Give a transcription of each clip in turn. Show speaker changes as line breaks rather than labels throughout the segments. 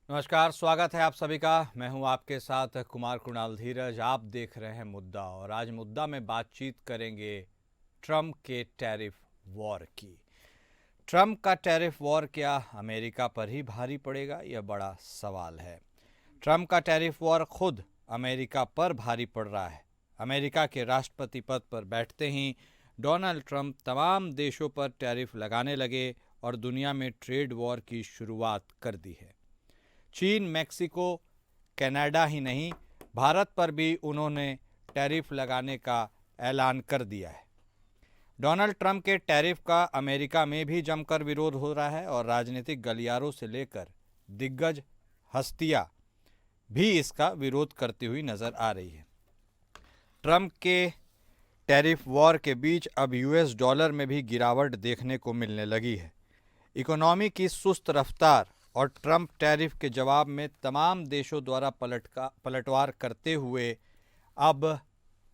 नमस्कार, स्वागत है आप सभी का। मैं हूं आपके साथ कुमार कुणाल धीरज। आप देख रहे हैं मुद्दा, और आज मुद्दा में बातचीत करेंगे ट्रंप के टैरिफ वॉर की। ट्रंप का टैरिफ वॉर क्या अमेरिका पर ही भारी पड़ेगा? यह बड़ा सवाल है। ट्रंप का टैरिफ वॉर खुद अमेरिका पर भारी पड़ रहा है। अमेरिका के राष्ट्रपति पद पर बैठते ही डोनाल्ड ट्रंप तमाम देशों पर टैरिफ लगाने लगे और दुनिया में ट्रेड वॉर की शुरुआत कर दी है। चीन, मैक्सिको, कनाडा ही नहीं, भारत पर भी उन्होंने टैरिफ लगाने का ऐलान कर दिया है। डोनाल्ड ट्रंप के टैरिफ का अमेरिका में भी जमकर विरोध हो रहा है और राजनीतिक गलियारों से लेकर दिग्गज हस्तियां भी इसका विरोध करती हुई नजर आ रही है। ट्रंप के टैरिफ वॉर के बीच अब यूएस डॉलर में भी गिरावट देखने को मिलने लगी है। इकोनॉमी की सुस्त रफ्तार और ट्रंप टैरिफ के जवाब में तमाम देशों द्वारा पलटवार करते हुए अब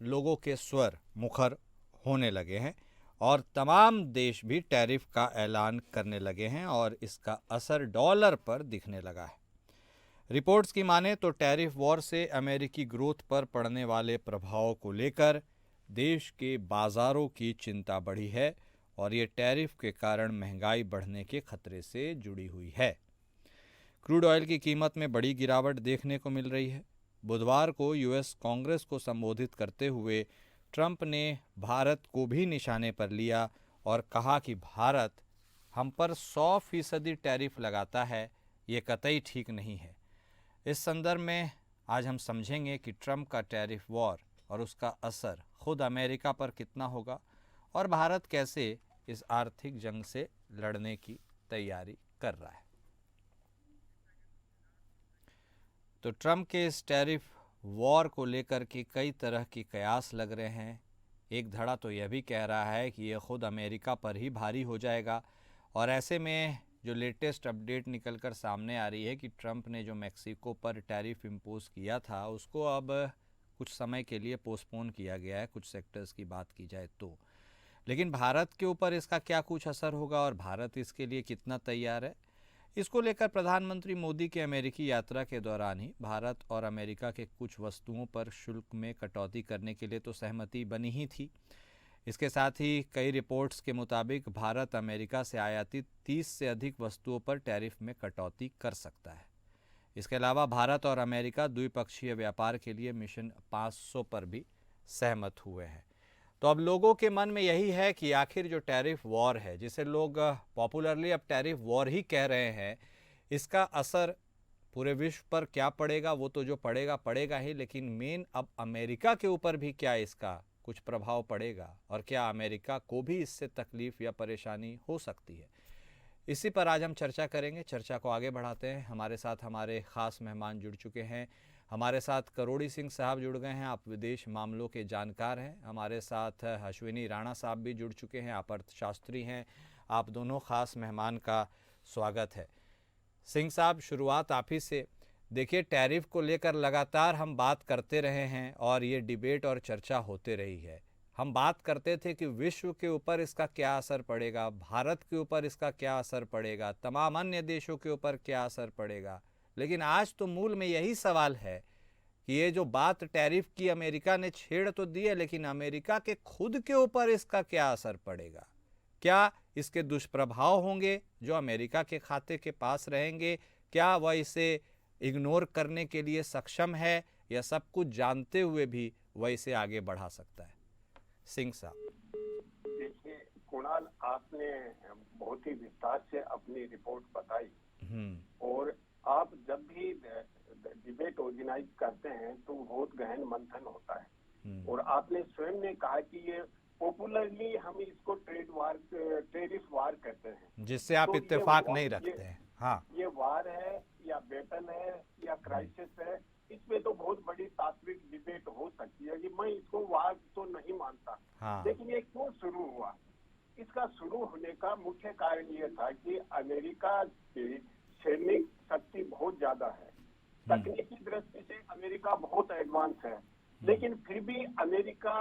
लोगों के स्वर मुखर होने लगे हैं और तमाम देश भी टैरिफ का ऐलान करने लगे हैं और इसका असर डॉलर पर दिखने लगा है। रिपोर्ट्स की माने तो टैरिफ वॉर से अमेरिकी ग्रोथ पर पड़ने वाले प्रभाव को लेकर देश के बाजारों की चिंता बढ़ी है और ये टैरिफ के कारण महंगाई बढ़ने के खतरे से जुड़ी हुई है। क्रूड ऑयल की कीमत में बड़ी गिरावट देखने को मिल रही है। बुधवार को यूएस कांग्रेस को संबोधित करते हुए ट्रंप ने भारत को भी निशाने पर लिया और कहा कि भारत हम पर 100% टैरिफ लगाता है, ये कतई ठीक नहीं है। इस संदर्भ में आज हम समझेंगे कि ट्रंप का टैरिफ वॉर और उसका असर खुद अमेरिका पर कितना होगा और भारत कैसे इस आर्थिक जंग से लड़ने की तैयारी कर रहा है। तो ट्रंप के इस टैरिफ वॉर को लेकर के कई तरह के कयास लग रहे हैं। एक धड़ा तो यह भी कह रहा है कि यह खुद अमेरिका पर ही भारी हो जाएगा और ऐसे में जो लेटेस्ट अपडेट निकलकर सामने आ रही है कि ट्रंप ने जो मैक्सिको पर टैरिफ इम्पोज किया था उसको अब कुछ समय के लिए पोस्टपोन किया गया है, कुछ सेक्टर्स की बात की जाए तो। लेकिन भारत के ऊपर इसका क्या कुछ असर होगा और भारत इसके लिए कितना तैयार है, इसको लेकर प्रधानमंत्री मोदी की अमेरिकी यात्रा के दौरान ही भारत और अमेरिका के कुछ वस्तुओं पर शुल्क में कटौती करने के लिए तो सहमति बनी ही थी। इसके साथ ही कई रिपोर्ट्स के मुताबिक भारत अमेरिका से आयातित 30 से अधिक वस्तुओं पर टैरिफ में कटौती कर सकता है। इसके अलावा भारत और अमेरिका द्विपक्षीय व्यापार के लिए मिशन 500 पर भी सहमत हुए हैं। तो अब लोगों के मन में यही है कि आखिर जो टैरिफ वॉर है, जिसे लोग पॉपुलरली अब टैरिफ वॉर ही कह रहे हैं, इसका असर पूरे विश्व पर क्या पड़ेगा? वो तो जो पड़ेगा पड़ेगा ही, लेकिन मेन अब अमेरिका के ऊपर भी क्या इसका कुछ प्रभाव पड़ेगा और क्या अमेरिका को भी इससे तकलीफ या परेशानी हो सकती है? इसी पर आज हम चर्चा करेंगे। चर्चा को आगे बढ़ाते हैं। हमारे साथ हमारे ख़ास मेहमान जुड़ चुके हैं। हमारे साथ करोड़ी सिंह साहब जुड़ गए हैं, आप विदेश मामलों के जानकार हैं। हमारे साथ अश्विनी राणा साहब भी जुड़ चुके हैं, आप अर्थशास्त्री हैं। आप दोनों ख़ास मेहमान का स्वागत है। सिंह साहब, शुरुआत आप ही से। देखिए, टैरिफ को लेकर लगातार हम बात करते रहे हैं और ये डिबेट और चर्चा होते रही है। हम बात करते थे कि विश्व के ऊपर इसका क्या असर पड़ेगा, भारत के ऊपर इसका क्या असर पड़ेगा, तमाम अन्य देशों के ऊपर क्या असर पड़ेगा। लेकिन आज तो मूल में यही सवाल है कि ये जो बात टैरिफ की अमेरिका ने छेड़ तो दी है, लेकिन अमेरिका के खुद के ऊपर इसका क्या असर पड़ेगा? क्या इसके दुष्प्रभाव होंगे जो अमेरिका के खाते के पास रहेंगे? क्या वह इसे इग्नोर करने के लिए सक्षम है या सब कुछ जानते हुए भी वह इसे आगे बढ़ा सकता है? सिंह साहब।
देखिए कुणाल, आपने बहुत ही विस्तार से अपनी रिपोर्ट बताई और आप जब भी डिबेट ऑर्गेनाइज करते हैं तो बहुत गहन मंथन होता है और आपने स्वयं ने कहा कि ये पॉपुलरली हम इसको टेरिफ वार कहते हैं,
जिससे आप
तो
इत्तेफाक नहीं रखते हैं। हाँ,
ये वार है या बैटल है या क्राइसिस है, इसमें तो बहुत बड़ी तात्विक डिबेट हो सकती है कि मैं इसको वार तो नहीं मानता।
हाँ।
लेकिन ये क्यों शुरू हुआ? इसका शुरू होने का मुख्य कारण ये था कि अमेरिका की सैनिक शक्ति बहुत ज्यादा है, तकनीकी दृष्टि से अमेरिका बहुत एडवांस है, लेकिन फिर भी अमेरिका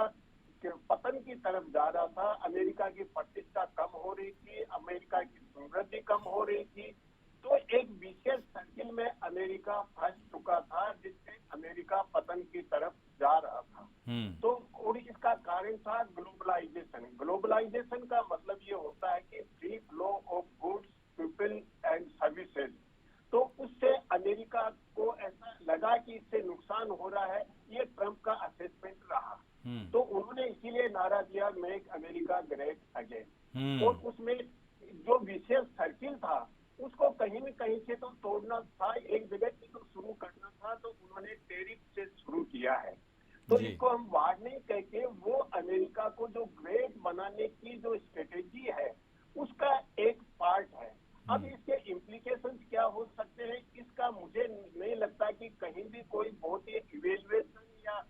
के पतन की तरफ जा रहा था। अमेरिका की प्रतिष्ठा कम हो रही थी, अमेरिका की समृद्धि कम हो रही थी। तो एक विशेष सर्किल में अमेरिका फंस चुका था, जिससे अमेरिका पतन की तरफ जा रहा था। तो और इसका कारण था ग्लोबलाइजेशन। ग्लोबलाइजेशन का मतलब ये होता है कि free flow of goods, people and services. तो उससे अमेरिका को ऐसा लगा कि इससे नुकसान हो रहा है, ये ट्रंप का असेसमेंट रहा। तो उन्होंने इसीलिए नारा दिया, मेक अमेरिका ग्रेट अगेन। और उसमें जो विशेष सर्किल था उसको कहीं न कहीं से तो तोड़ना था, एक जगह से तो शुरू करना था, तो उन्होंने टैरिफ से शुरू किया है। तो इसको हम वार नहीं कह के, वो अमेरिका को जो ग्रेट बनाने की जो स्ट्रेटेजी है उसका एक पार्ट है। अब इसके इम्प्लीकेशंस क्या हो सकते हैं, इसका मुझे नहीं लगता कि कहीं भी कोई बहुत ही इवेल्युएशन या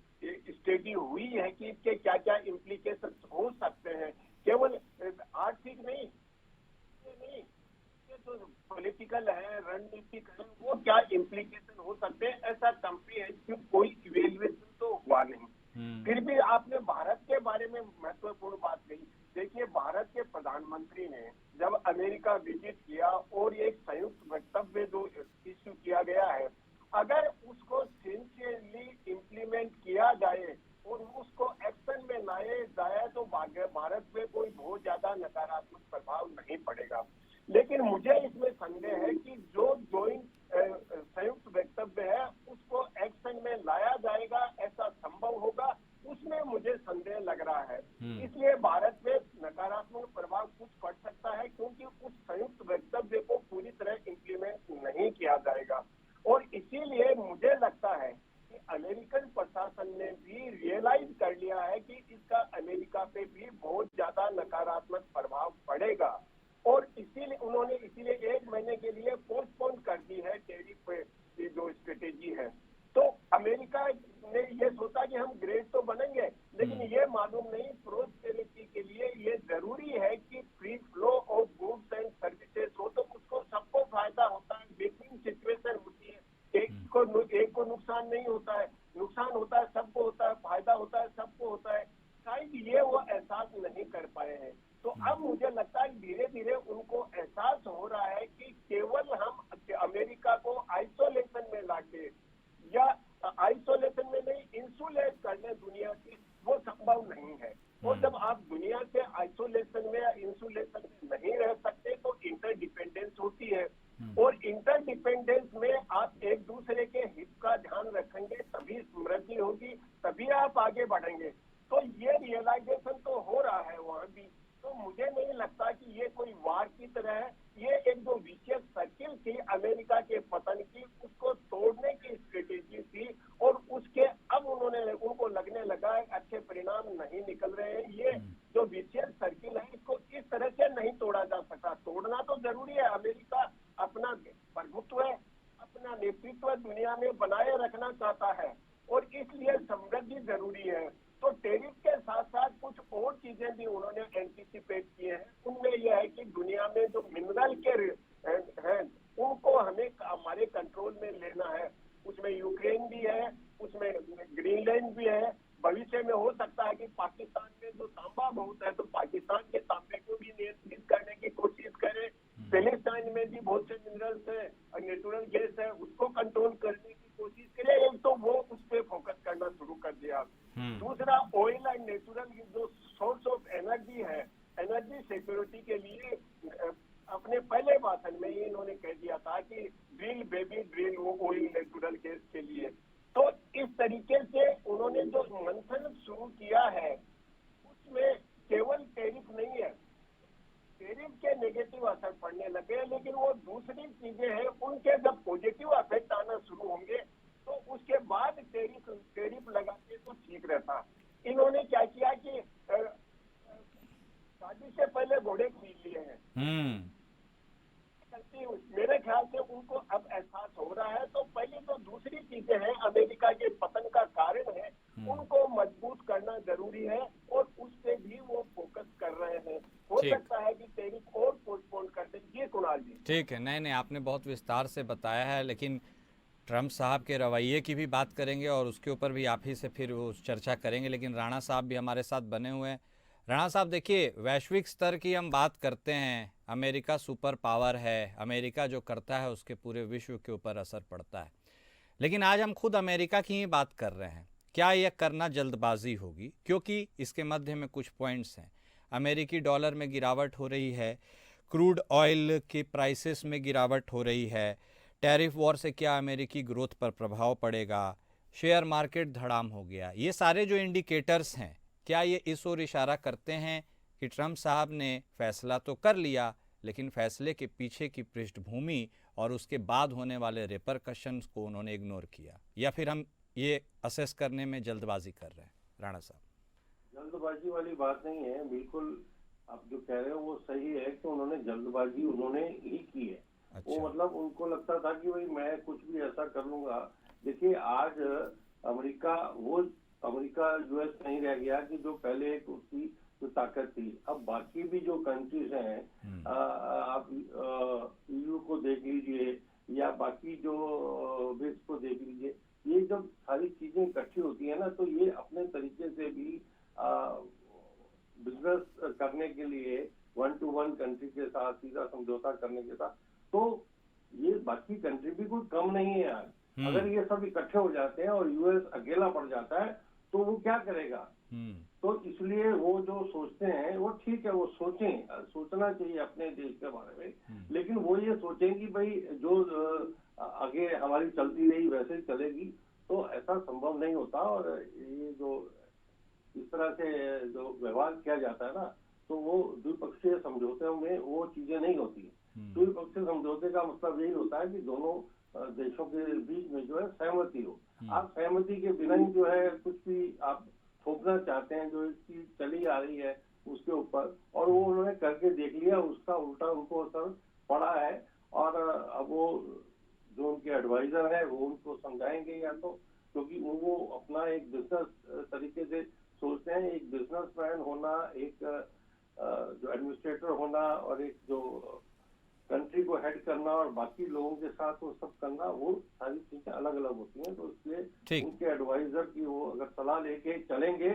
स्टडी हुई है कि इसके क्या क्या इम्प्लीकेशंस हो सकते हैं। केवल आर्थिक नहीं, जो पॉलिटिकल है, रणनीतिक है, वो क्या इम्प्लीकेशन हो सकते हैं, ऐसा कम्प्रीहेंसिव कोई इवेल्युएशन तो हुआ नहीं। फिर भी आपने भारत के बारे में महत्वपूर्ण बात कही। देखिए, भारत के प्रधानमंत्री ने जब अमेरिका विजिट किया और एक संयुक्त वक्तव्य जो इश्यू किया गया है, अगर उसको सिंसियरली इम्प्लीमेंट किया जाए और उसको एक्शन में लाए जाए तो भारत में कोई बहुत ज्यादा नकारात्मक प्रभाव नहीं पड़ेगा। लेकिन मुझे इसमें संदेह है कि जो संयुक्त वक्तव्य है उसको एक्शन में लाया जाएगा, ऐसा संभव होगा, उसमें मुझे संदेह लग रहा है। इसलिए भारत में नकारात्मक प्रभाव कुछ पड़ सकता है, क्योंकि उस संयुक्त वक्तव्य को पूरी तरह इम्प्लीमेंट नहीं किया जाएगा। और इसीलिए मुझे लगता है कि अमेरिकन प्रशासन ने भी रियलाइज कर लिया है कि इसका अमेरिका पे भी बहुत ज्यादा नकारात्मक प्रभाव पड़ेगा, और इसीलिए 1 महीने के लिए पोस्टपोन कर दी है टैरिफ की जो स्ट्रेटेजी है। तो अमेरिका ने ये सोचा कि हम ग्रेट तो बनेंगे, लेकिन ये मालूम नहीं प्रोस्पेरिटी के लिए ये जरूरी है कि free flow of goods and services हो, तो उसको सबको फायदा होता है। बेकिंग सिचुएशन होती है, एक को नुकसान नहीं होता है, नुकसान होता है सबको होता है, फायदा होता है सबको होता है। शायद ये वो एहसास नहीं कर पाए हैं। तो अब मुझे लगता है धीरे धीरे उनको एहसास हो रहा है कि केवल हम अमेरिका को आइसोलेशन में लाके, या आइसोलेशन में नहीं, इंसुलेट करने दुनिया की, वो संभव नहीं है। और जब आप दुनिया से आइसोलेशन में या इंसुलेशन में नहीं रह सकते तो इंटरडिपेंडेंस होती है, और इंटरडिपेंडेंस में आप एक दूसरे के हित का ध्यान रखेंगे, तभी समृद्धि होगी, तभी आप आगे बढ़ेंगे। तो ये रियलाइजेशन तो हो रहा है वहां भी। तो मुझे नहीं लगता कि ये कोई वार की तरह है, ये एक जो विशेष सर्किल थी अमेरिका के पतन की, उसको तोड़ने की स्ट्रेटेजी थी, और उसके अब उनको लगने लगा अच्छे परिणाम नहीं निकल रहे हैं। ये जो विशेष सर्किल है इसको इस तरह से नहीं तोड़ा जा सकता। तोड़ना तो जरूरी है, अमेरिका अपना प्रभुत्व है, अपना नेतृत्व दुनिया में बनाए रखना चाहता है, और इसलिए समृद्धि जरूरी है। तो टैरिफ के साथ साथ कुछ और चीजें भी उन्होंने एंटीसिपेट किए हैं। उनमें यह है कि दुनिया में जो मिनरल के हैं उनको हमें हमारे कंट्रोल में लेना है। उसमें यूक्रेन भी है, उसमें ग्रीनलैंड भी है। भविष्य में हो सकता है कि पाकिस्तान में जो तांबा बहुत है, तो पाकिस्तान के तांबे को भी नियंत्रित करने की कोशिश करें। पैलेस्टाइन में भी बहुत से मिनरल्स है और नेचुरल गैस है, उसको कंट्रोल करने की कोशिश करें। एक तो वो उस पर फोकस करना शुरू कर दिया। दूसरा, ऑयल एंड नेचुरल जो सोर्स ऑफ एनर्जी है, एनर्जी सिक्योरिटी के लिए अपने पहले भाषण में ही इन्होंने कह दिया था कि drill baby drill oil natural gas के लिए। तो इस तरीके से उन्होंने जो मंथन शुरू किया है उसमें केवल टैरिफ नहीं है, टैरिफ के नेगेटिव असर पड़ने लगे, लेकिन वो दूसरी चीजें हैं उनके जब पॉजिटिव इफेक्ट आना शुरू होंगे तो उसके बाद टैरिफ लगाते तो ठीक रहता। इन्होंने क्या किया कि शादी से पहले घोड़े खरीद लिए हैं। मेरे ख्याल से उनको अब एहसास हो रहा है। तो पहले तो दूसरी चीजें हैं अमेरिका के पतन का कारण है, उनको मजबूत करना जरूरी है, और उस पे भी वो फोकस कर रहे हैं। हो सकता है कि टैरिफ और पोस्टपोन कर दें। जी कुणाल जी।
ठीक है, नहीं आपने बहुत विस्तार से बताया है, लेकिन ट्रंप साहब के रवैये की भी बात करेंगे और उसके ऊपर भी आप ही से फिर वो चर्चा करेंगे। लेकिन राणा साहब भी हमारे साथ बने हुए हैं। राणा साहब देखिए, वैश्विक स्तर की हम बात करते हैं, अमेरिका सुपर पावर है, अमेरिका जो करता है उसके पूरे विश्व के ऊपर असर पड़ता है। लेकिन आज हम खुद अमेरिका की ही बात कर रहे हैं। क्या यह करना जल्दबाजी होगी? क्योंकि इसके मध्य में कुछ पॉइंट्स हैं। अमेरिकी डॉलर में गिरावट हो रही है, क्रूड ऑयल के प्राइसेस में गिरावट हो रही है, टैरिफ वॉर से क्या अमेरिकी ग्रोथ पर प्रभाव पड़ेगा, शेयर मार्केट धड़ाम हो गया। ये सारे जो इंडिकेटर्स हैं, क्या ये इस ओर इशारा करते हैं कि ट्रंप साहब ने फैसला तो कर लिया, लेकिन फैसले के पीछे की पृष्ठभूमि और उसके बाद होने वाले रिपरकशंस को उन्होंने इग्नोर किया, या फिर हम ये असेस करने में जल्दबाजी कर रहे हैं? राणा साहब,
जल्दबाजी वाली बात नहीं है, बिल्कुल आप जो कह रहे हो वो सही है कि उन्होंने जल्दबाजी उन्होंने ही की है।
अच्छा।
वो मतलब उनको लगता था कि भाई मैं कुछ भी ऐसा कर लूंगा। देखिए आज अमेरिका यूएस नहीं रह गया कि जो पहले एक उसकी जो ताकत थी। अब बाकी भी जो कंट्रीज हैं, आप ईयू को देख लीजिए या बाकी जो ब्रिक्स को देख लीजिए, ये जब सारी चीजें इकट्ठी होती है ना, तो ये अपने तरीके से भी बिजनेस करने के लिए 1-to-1 कंट्री के साथ सीधा समझौता करने के साथ, तो ये बाकी कंट्री भी कोई कम नहीं है यार। अगर ये सब इकट्ठे हो जाते हैं और यूएस अकेला पड़ जाता है तो वो क्या करेगा? तो इसलिए वो जो सोचते हैं वो ठीक है, वो सोचना चाहिए अपने देश के बारे में, लेकिन वो ये सोचें कि भाई जो आगे हमारी चलती रही वैसे ही चलेगी, तो ऐसा संभव नहीं होता। और ये जो इस तरह से जो व्यवहार किया जाता है ना, तो वो द्विपक्षीय समझौते में वो चीजें नहीं होती। द्विपक्षीय समझौते का मतलब यही होता है कि दोनों देशों के बीच में जो है सहमति हो। आप सहमति के बिना ही जो है कुछ भी आप थोपना चाहते हैं, जो चीज चली आ रही है उसके ऊपर, और वो उन्होंने करके देख लिया, उसका उल्टा उनको असर पड़ा है। और अब वो जो उनके एडवाइजर है वो उनको समझाएंगे, या तो क्योंकि वो अपना एक बिजनेस तरीके से सोचते हैं। एक बिजनेसमैन होना, एक जो एडमिनिस्ट्रेटर होना और एक जो कंट्री को हेड करना और बाकी लोगों के साथ वो सब करना, वो सारी चीजें अलग अलग होती हैं। तो इसलिए उनके एडवाइजर की वो अगर सलाह लेके चलेंगे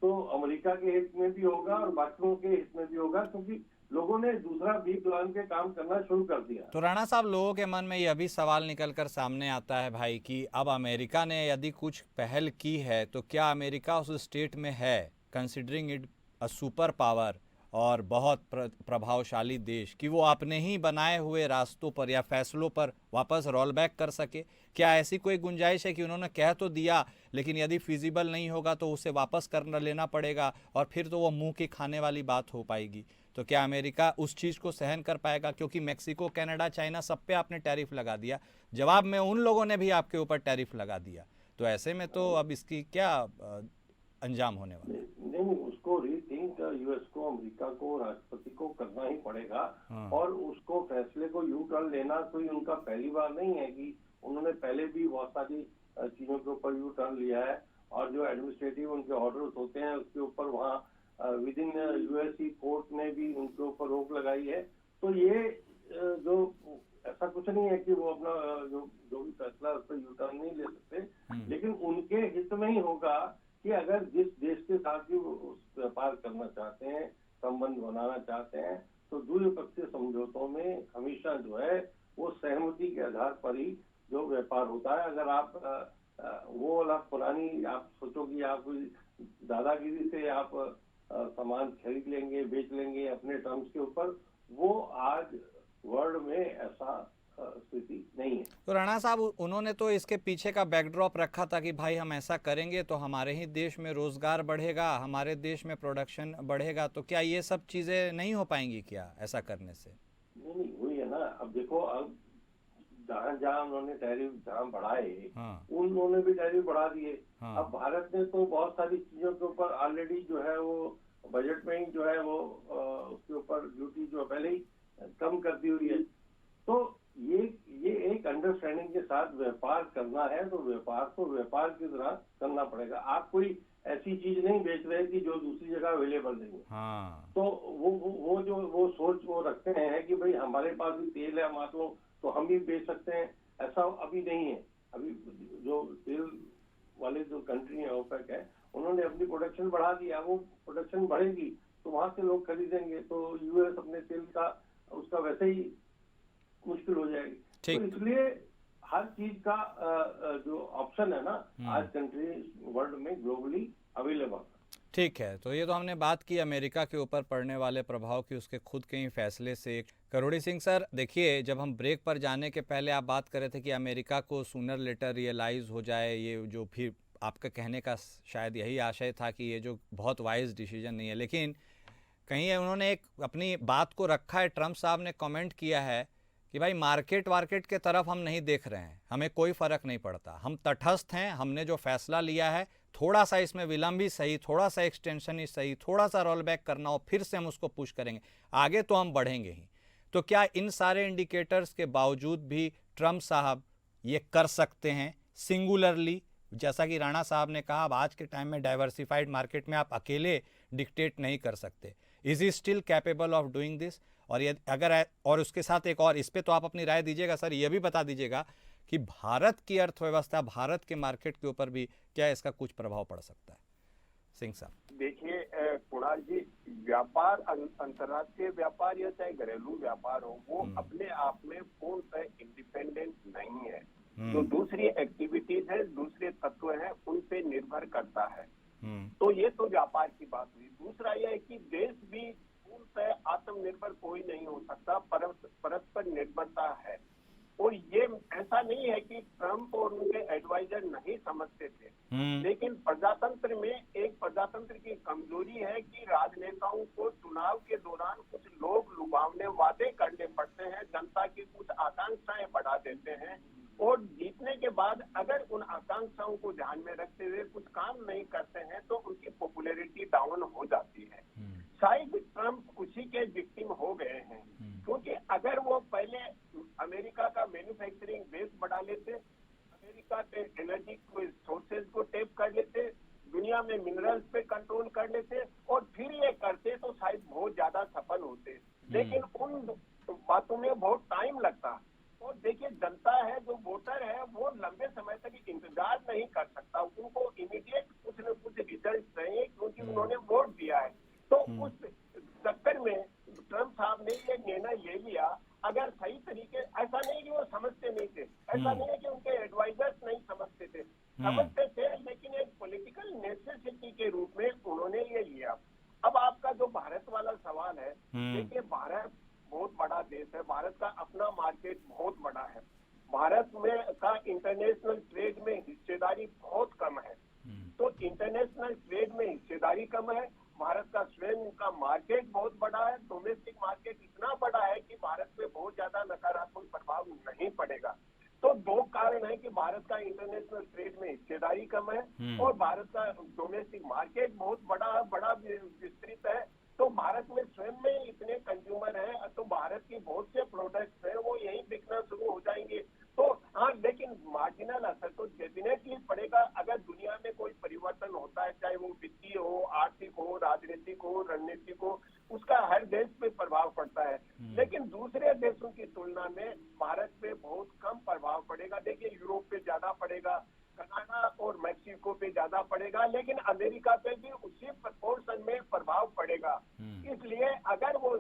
तो अमेरिका के हित में भी होगा और बाकियों के हित में भी होगा, क्योंकि लोगों ने दूसरा बी प्लान के काम करना शुरू कर दिया।
तो राणा साहब, लोगों के मन में यह भी सवाल निकल कर सामने आता है भाई कि अब अमेरिका ने यदि कुछ पहल की है तो क्या अमेरिका उस स्टेट में है, considering it a super power और बहुत प्रभावशाली देश, कि वो अपने ही बनाए हुए रास्तों पर या फैसलों पर वापस रोल बैक कर सके? क्या ऐसी कोई गुंजाइश है कि उन्होंने कह तो दिया, लेकिन यदि फिजिबल नहीं होगा तो उसे वापस कर लेना पड़ेगा और फिर तो वो मुंह की खाने वाली बात हो पाएगी? तो क्या अमेरिका उस चीज़ को सहन कर पाएगा? क्योंकि मैक्सिको, कनाडा, चाइना सब पे आपने टैरिफ लगा दिया, जवाब में उन लोगों ने भी आपके ऊपर टैरिफ लगा दिया। तो ऐसे में तो अब इसकी क्या अंजाम होने वाला है?
नहीं, उसको रीथिंक यूएस को, अमेरिका को, राष्ट्रपति को करना ही पड़ेगा। और उसको फैसले को यू टर्न लेना कोई उनका पहली बार नहीं है कि उन्होंने पहले भी बहुत सारी चीजों के ऊपर यू टर्न लिया है। और जो एडमिनिस्ट्रेटिव उनके ऑर्डर्स होते हैं उसके ऊपर वहाँ विद इन यूएससी कोर्ट ने भी उनके ऊपर रोक लगाई है। तो ये जो ऐसा कुछ नहीं है कि वो अपना जो भी फैसला उस पर यू टर्न नहीं ले सकते, लेकिन उनके हित में ही होगा कि अगर जिस देश के साथ भी व्यापार करना चाहते हैं, संबंध बनाना चाहते हैं, तो द्विपक्षीय समझौतों में हमेशा जो है वो सहमति के आधार पर ही जो व्यापार होता है। अगर आप वो वाला पुरानी आप सोचो कि आप दादागिरी से आप सामान खरीद लेंगे, बेच लेंगे अपने टर्म्स के ऊपर, वो आज वर्ल्ड में ऐसा स्थिति नहीं है।
तो राणा साहब, उन्होंने तो इसके पीछे का बैकड्रॉप रखा था कि भाई हम ऐसा करेंगे तो हमारे ही देश में रोजगार बढ़ेगा, हमारे देश में प्रोडक्शन बढ़ेगा। तो क्या ये सब चीजें नहीं हो पाएंगी क्या ऐसा करने से?
नहीं, वही है ना। अब देखो, अब जहाँ उन्होंने टैरिफ जहाँ बढ़ाए, उन्होंने भी टैरिफ बढ़ा दिए। अब भारत ने तो बहुत सारी चीजों के ऊपर ऑलरेडी जो है वो बजट में ही जो है वो उसके ऊपर ड्यूटी जो पहले ही कम कर दी हुई है। तो ये एक अंडरस्टैंडिंग के साथ व्यापार करना है तो व्यापार को व्यापार की तरह करना पड़ेगा। आप कोई ऐसी चीज नहीं बेच रहे कि जो दूसरी जगह अवेलेबल नहीं है। तो वो सोच वो रखते हैं कि भाई हमारे पास भी तेल है, मान लो तो हम भी बेच सकते हैं, ऐसा अभी नहीं है। अभी जो तेल वाले जो कंट्री है ओपेक है, उन्होंने अपनी प्रोडक्शन बढ़ा दिया। वो प्रोडक्शन बढ़ेगी तो वहां से लोग खरीदेंगे, तो यूएस अपने तेल का उसका वैसे ही मुश्किल हो जाएगी। तो इसलिए हर चीज का जो ऑप्शन है ना, आज कंट्री वर्ल्ड में ग्लोबली अवेलेबल।
ठीक है, तो ये तो हमने बात की अमेरिका के ऊपर पड़ने वाले प्रभाव की, उसके खुद के ही फैसले से। करोड़ी सिंह सर, देखिए जब हम ब्रेक पर जाने के पहले आप बात कर रहे थे कि अमेरिका को सूनर लेटर रियलाइज़ हो जाए, ये जो फिर आपका कहने का शायद यही आशय था कि ये जो बहुत वाइज डिसीजन नहीं है, लेकिन कहीं उन्होंने एक अपनी बात को रखा है। ट्रंप साहब ने कमेंट किया है कि भाई मार्केट के तरफ हम नहीं देख रहे हैं, हमें कोई फ़र्क नहीं पड़ता, हम तटस्थ हैं, हमने जो फैसला लिया है थोड़ा सा इसमें विलंब ही सही, थोड़ा सा एक्सटेंशन ही सही, थोड़ा सा रोल बैक करना हो, फिर से हम उसको पुश करेंगे, आगे तो हम बढ़ेंगे ही। तो क्या इन सारे इंडिकेटर्स के बावजूद भी ट्रंप साहब ये कर सकते हैं सिंगुलरली? जैसा कि राणा साहब ने कहा, अब आज के टाइम में डाइवर्सिफाइड मार्केट में आप अकेले डिक्टेट नहीं कर सकते। Is he still capable of doing this? और ये अगर, और उसके साथ एक और, इस पे तो आप अपनी राय दीजिएगा सर, ये भी बता दीजिएगा कि भारत की अर्थव्यवस्था, भारत के मार्केट के ऊपर भी क्या इसका कुछ प्रभाव पड़ सकता है? सिंह साहब।
देखिए कुणाल जी, व्यापार, अंतर्राष्ट्रीय व्यापार या चाहे घरेलू व्यापार हो, वो अपने आप में पूर्णतः इंडिपेंडेंट नहीं है। जो दूसरी एक्टिविटीज है, दूसरे तत्व हैं, उन पे निर्भर करता है। तो ये तो व्यापार की बात हुई। दूसरा यह है कि देश भी पूर्णतः आत्मनिर्भर कोई नहीं हो सकता, परस्पर निर्भरता है। और ये ऐसा नहीं है कि ट्रंप और उनके एडवाइजर नहीं समझते थे, लेकिन प्रजातंत्र में एक प्रजातंत्र की कमजोरी है कि राजनेताओं को चुनाव के दौरान कुछ लोग लुभावने वादे करने पड़ते हैं, जनता की कुछ आकांक्षाएं बढ़ा देते हैं, और जीतने के बाद अगर उन आकांक्षाओं को ध्यान में रखते हुए कुछ काम नहीं करते हैं तो उनकी पॉपुलैरिटी डाउन हो जाती है। शायद ट्रंप उसी के विक्टिम हो गए हैं, क्योंकि अगर वो पहले अमेरिका का मैन्युफैक्चरिंग बेस बढ़ा लेते, अमेरिका के एनर्जी सोर्सेज को टेप कर लेते, दुनिया में मिनरल्स पे कंट्रोल कर लेते और फिर ये करते, तो शायद बहुत ज्यादा सफल होते। लेकिन उन बातों में बहुत टाइम लगता। और देखिए, जनता है, जो वोटर है, वो लंबे समय तक इंतजार नहीं कर सकता, उनको इमीडिएट कुछ न कुछ रिजल्ट चाहिए, क्योंकि उन्होंने वोट दिया है। तो उस चक्कर में ट्रंप साहब ने ये निर्णय ले लिया। अगर सही तरीके, ऐसा नहीं कि वो समझते नहीं थे, ऐसा नहीं है कि उनके एडवाइजर्स नहीं समझते थे, समझते थे, लेकिन एक पॉलिटिकल नेसेसिटी के रूप में उन्होंने ये लिया। अब आपका जो भारत वाला सवाल है, देखिए भारत बहुत बड़ा देश है, भारत का अपना मार्केट बहुत बड़ा है, भारत में का इंटरनेशनल ट्रेड में हिस्सेदारी बहुत कम है। तो इंटरनेशनल ट्रेड में हिस्सेदारी कम है, भारत का स्वयं का मार्केट बहुत बड़ा है, डोमेस्टिक मार्केट इतना बड़ा है कि भारत पे बहुत ज्यादा नकारात्मक प्रभाव नहीं पड़ेगा। तो दो कारण है कि भारत का इंटरनेशनल ट्रेड में हिस्सेदारी कम है और भारत का डोमेस्टिक मार्केट बहुत बड़ा विस्तृत है। तो भारत में स्वयं में इतने कंज्यूमर हैं, तो भारत की बहुत से प्रोडक्ट्स हैं वो यहीं बिकना शुरू हो जाएंगे। तो हाँ, लेकिन मार्जिनल असर तो डेफिनेटली पड़ेगा। अगर दुनिया में कोई परिवर्तन होता है, चाहे वो वित्तीय हो, आर्थिक हो, राजनीतिक हो, रणनीतिक हो, उसका हर देश पे प्रभाव पड़ता है। लेकिन दूसरे देशों की तुलना में भारत पे बहुत कम प्रभाव पड़ेगा। देखिए, यूरोप पे ज्यादा पड़ेगा, कनाडा और मैक्सिको पे ज्यादा पड़ेगा, लेकिन अमेरिका पे भी उसी प्रोपोर्शन में प्रभाव पड़ेगा। इसलिए अगर वो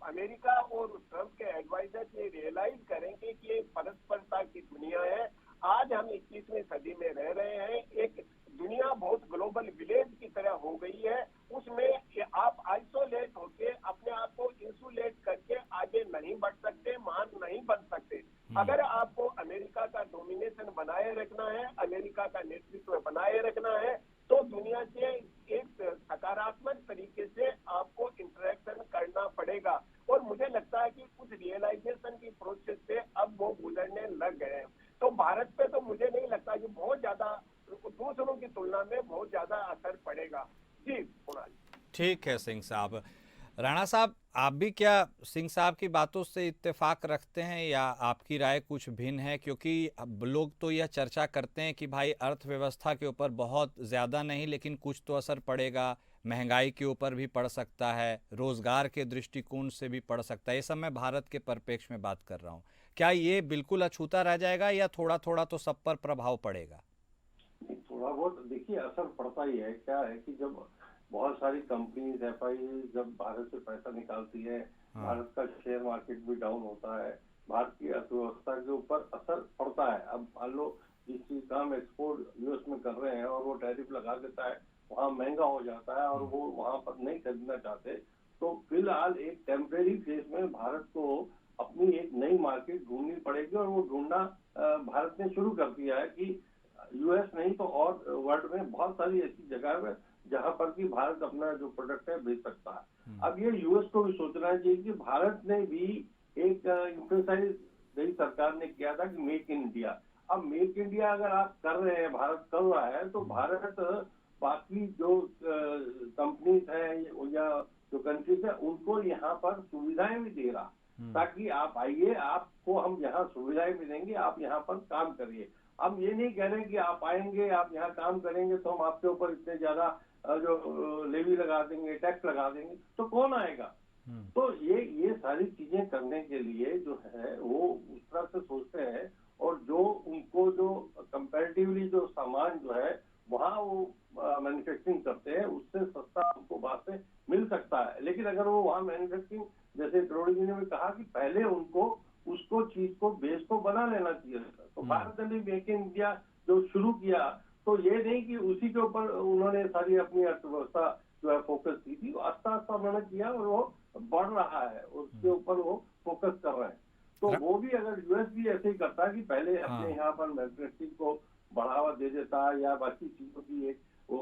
अमेरिका और ट्रंप के एडवाइजर ये रियलाइज करेंगे कि ये परस्परता की दुनिया है, आज हम 21वीं सदी में रह रहे हैं, एक दुनिया बहुत ग्लोबल विलेज की तरह हो गई है, उसमें आप आइसोलेट होके अपने आप को इंसुलेट करके आगे नहीं बढ़ सकते, महान नहीं बन सकते। अगर आपको अमेरिका का डोमिनेशन बनाए रखना है, अमेरिका का नेतृत्व बनाए रखना है, तो दुनिया से एक सकारात्मक तरीके से आपको इंटरेक्शन करना पड़ेगा। और मुझे लगता है कि कुछ रियलाइजेशन की प्रोसेस से अब वो गुजरने लग गए हैं। तो भारत पे तो मुझे नहीं लगता कि बहुत ज्यादा दूसरों की तुलना में बहुत ज्यादा असर पड़ेगा। जी
ठीक है सिंह साहब। राणा साहब, आप भी क्या सिंह साहब की बातों से इत्तेफाक रखते हैं या आपकी राय कुछ भिन्न है? क्योंकि अब लोग तो यह चर्चा करते हैं कि भाई अर्थव्यवस्था के ऊपर बहुत ज़्यादा नहीं लेकिन कुछ तो असर पड़ेगा, महंगाई के ऊपर भी पड़ सकता है, रोज़गार के दृष्टिकोण से भी पड़ सकता है। ये सब मैं भारत के परिप्रेक्ष्य में बात कर रहा हूँ। क्या ये बिल्कुल अछूता रह जाएगा या थोड़ा थोड़ा तो सब पर प्रभाव पड़ेगा?
थोड़ा बहुत देखिए असर पड़ता ही है। क्या है कि जब बहुत सारी कंपनीज एफआई जब भारत से पैसा निकालती है, भारत का शेयर मार्केट भी डाउन होता है, भारत की अर्थव्यवस्था के ऊपर असर पड़ता है। अब मान लो जिस चीज का हम एक्सपोर्ट यूएस में कर रहे हैं और वो टैरिफ लगा देता है, वहाँ महंगा हो जाता है और वो वहाँ पर नहीं खरीदना चाहते, तो फिलहाल एक टेम्परेरी फेज में भारत को अपनी एक नई मार्केट ढूंढनी पड़ेगी और वो ढूंढना भारत ने शुरू कर दिया है कि यूएस नहीं तो और वर्ल्ड में बहुत सारी ऐसी जगह है जहां पर कि भारत अपना जो प्रोडक्ट है बेच सकता है। अब ये यूएस को भी सोचना चाहिए कि भारत ने भी एक इम्फेसाइज नई सरकार ने किया था कि मेक इन इंडिया। अब मेक इंडिया अगर आप कर रहे हैं, भारत कर रहा है, तो भारत बाकी जो कंपनीज हैं या जो कंट्रीज है उनको यहाँ पर सुविधाएं भी दे रहा, ताकि आप आइए, आपको हम यहाँ सुविधाएं भी देंगे, आप यहाँ पर काम करिए। हम ये नहीं कह रहे कि आप आएंगे, आप यहाँ काम करेंगे तो हम आपके ऊपर इतने ज्यादा जो लेवी लगा देंगे, टैक्स लगा देंगे, तो कौन आएगा। तो ये सारी चीजें करने के लिए जो है वो उस तरह से सोचते हैं, और जो उनको जो कंपैरेटिवली जो सामान जो है वहाँ वो मैन्युफैक्चरिंग करते हैं, उससे सस्ता उनको बाहर से मिल सकता है। लेकिन अगर वो वहाँ मैन्युफैक्चरिंग, जैसे करोड़ी जी ने भी कहा कि पहले उनको उसको चीज को बेस को बना लेना चाहिए। तो भारत ने मेक इन इंडिया जो शुरू किया, तो ये नहीं कि उसी के ऊपर उन्होंने सारी अपनी अर्थव्यवस्था जो है फोकस की थी, आस्ता आस्ता उन्होंने किया और वो बढ़ रहा है, उसके ऊपर वो फोकस कर रहे हैं। तो वो भी अगर यूएस भी ऐसे ही करता कि पहले अपने यहाँ पर मैन्युफैक्चरिंग को बढ़ावा दे देता या बाकी चीजों की एक वो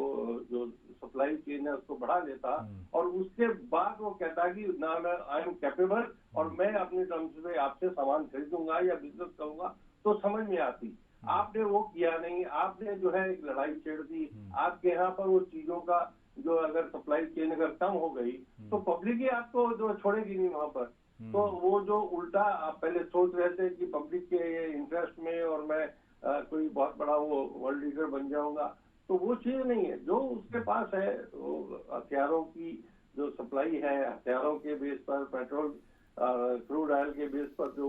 जो सप्लाई चेन है उसको बढ़ा देता, और उसके बाद वो कहता कि ना मैं आई एम कैपेबल और मैं अपने टर्म्स में आपसे सामान खरीदूंगा या बिजनेस करूंगा, तो समझ में आती। आपने वो किया नहीं, आपने जो है एक लड़ाई छेड़ दी। आपके यहाँ पर वो चीजों का जो अगर सप्लाई चेन अगर कम हो गई तो पब्लिक ही आपको जो छोड़ेगी नहीं वहां पर। तो वो जो उल्टा आप पहले सोच रहे थे कि पब्लिक के इंटरेस्ट में और मैं कोई बहुत बड़ा वो वर्ल्ड लीडर बन जाऊंगा, तो वो चीज नहीं है। जो उसके पास है वो हथियारों की जो सप्लाई है, हथियारों के बेस पर, पेट्रोल क्रूड ऑयल के बेस पर जो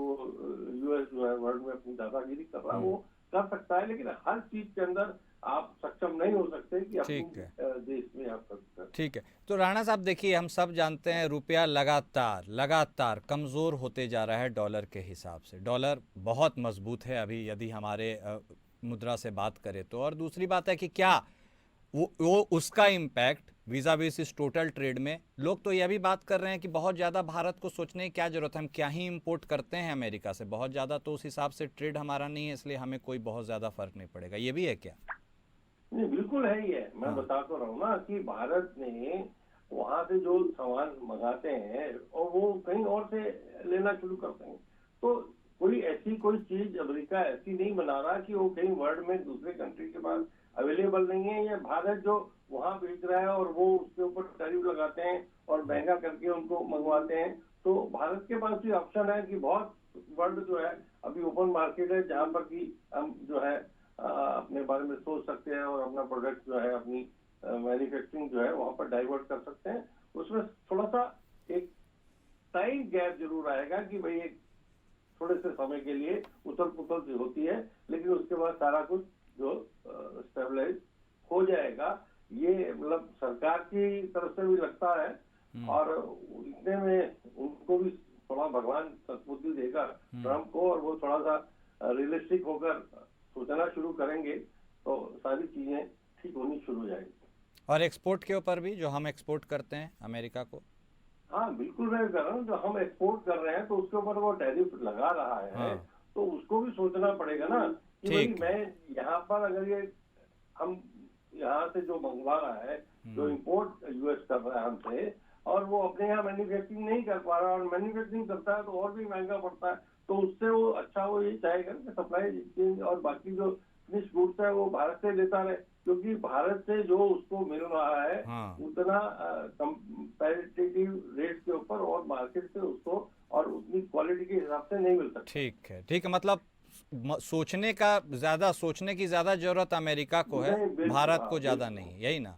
यूएस जो है वर्ल्ड में अपनी दादागिरी कर रहा है वो कर सकता है, लेकिन हर चीज के अंदर आप सक्षम नहीं हो सकते कि अपने देश में आप कर सकते।
ठीक है, तो राणा साहब देखिए, हम सब जानते हैं रुपया लगातार कमज़ोर होते जा रहा है डॉलर के हिसाब से। डॉलर बहुत मजबूत है अभी यदि हमारे मुद्रा से बात करें तो। और दूसरी बात है कि क्या वो उसका इम्पैक्ट वीज़ाविज़ इस टोटल ट्रेड में। लोग तो यह भी बात कर रहे हैं कि बहुत ज़्यादा भारत को सोचने की क्या ज़रूरत है, हम क्या ही इंपोर्ट करते हैं अमेरिका से बहुत ज़्यादा, तो उस हिसाब से ट्रेड हमारा नहीं है, इसलिए हमें कोई बहुत ज़्यादा फर्क नहीं पड़ेगा। ये भी है क्या?
नहीं, बिल्कुल है ही है। मैं बता तो रहा हूँ ना कि भारत ने वहां से जो सामान मंगाते हैं और वो कहीं और से लेना शुरू करते हैं, तो कोई चीज अमेरिका ऐसी नहीं बना रहा कि वो कहीं वर्ल्ड में दूसरे कंट्री के पास अवेलेबल नहीं है। या भारत जो वहां बेच रहा है और वो उसके ऊपर टैरिफ लगाते हैं और महंगा करके उनको मंगवाते हैं, तो भारत के पास भी ऑप्शन है कि बहुत वर्ल्ड जो है अभी ओपन मार्केट है, जहाँ पर कि हम जो है अपने बारे में सोच सकते हैं और अपना प्रोडक्ट जो है अपनी मैन्युफैक्चरिंग जो है वहां पर डाइवर्ट कर सकते हैं। उसमें थोड़ा सा एक टाइम गैप जरूर आएगा कि भाई एक थोड़े से समय के लिए उथल पुथल होती है, लेकिन उसके बाद सारा कुछ जो स्टेबलाइज हो जाएगा। ये मतलब सरकार की तरफ से भी लगता है, और इतने में उनको भी थोड़ा भगवान सद्बुद्धि देगा ट्रम्प को, और वो थोड़ा सा रियलिस्टिक होकर सोचना शुरू करेंगे तो सारी चीजें ठीक होनी शुरू हो जाएगी।
और एक्सपोर्ट के ऊपर भी, जो हम एक्सपोर्ट करते हैं अमेरिका को।
हाँ बिल्कुल, मैं कह रहा हूँ जो हम एक्सपोर्ट कर रहे हैं तो उसके ऊपर वो टैरिफ लगा रहा है, तो उसको भी सोचना पड़ेगा ना कि भाई मैं यहाँ पर अगर ये हम यहाँ से जो मंगवा रहा है, जो इम्पोर्ट यूएस कर रहा है हमसे, और वो अपने यहाँ मैन्युफैक्चरिंग नहीं कर पा रहा और मैन्युफैक्चरिंग करता है तो और भी महंगा पड़ता है, तो उससे वो अच्छा वो ये चाहेगा कि सप्लाई चेन और बाकी जो फिनिश गुड्स है वो भारत से लेता रहे, क्योंकि भारत से जो उसको मिल रहा है उतना कंपैरेटिव रेट के ऊपर और मार्केट से उसको और उतनी क्वालिटी के हिसाब से नहीं मिल सकता।
ठीक है, मतलब सोचने की ज्यादा जरूरत अमेरिका को है, भारत को ज्यादा नहीं, यही ना?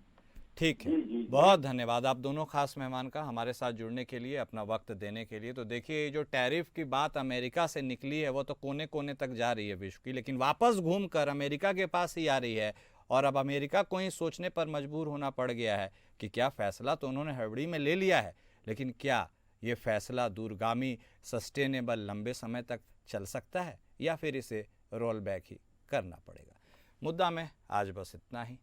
ठीक है, बहुत धन्यवाद आप दोनों खास मेहमान का हमारे साथ जुड़ने के लिए, अपना वक्त देने के लिए। तो देखिए, जो टैरिफ की बात अमेरिका से निकली है वो तो कोने कोने तक जा रही है विश्व की, लेकिन वापस घूमकर अमेरिका के पास ही आ रही है। और अब अमेरिका को ही सोचने पर मजबूर होना पड़ गया है कि क्या फैसला तो उन्होंने हड़बड़ी में ले लिया है, लेकिन क्या ये फैसला दूरगामी सस्टेनेबल लंबे समय तक चल सकता है या फिर इसे रोल बैक ही करना पड़ेगा। मुद्दा में आज बस इतना ही।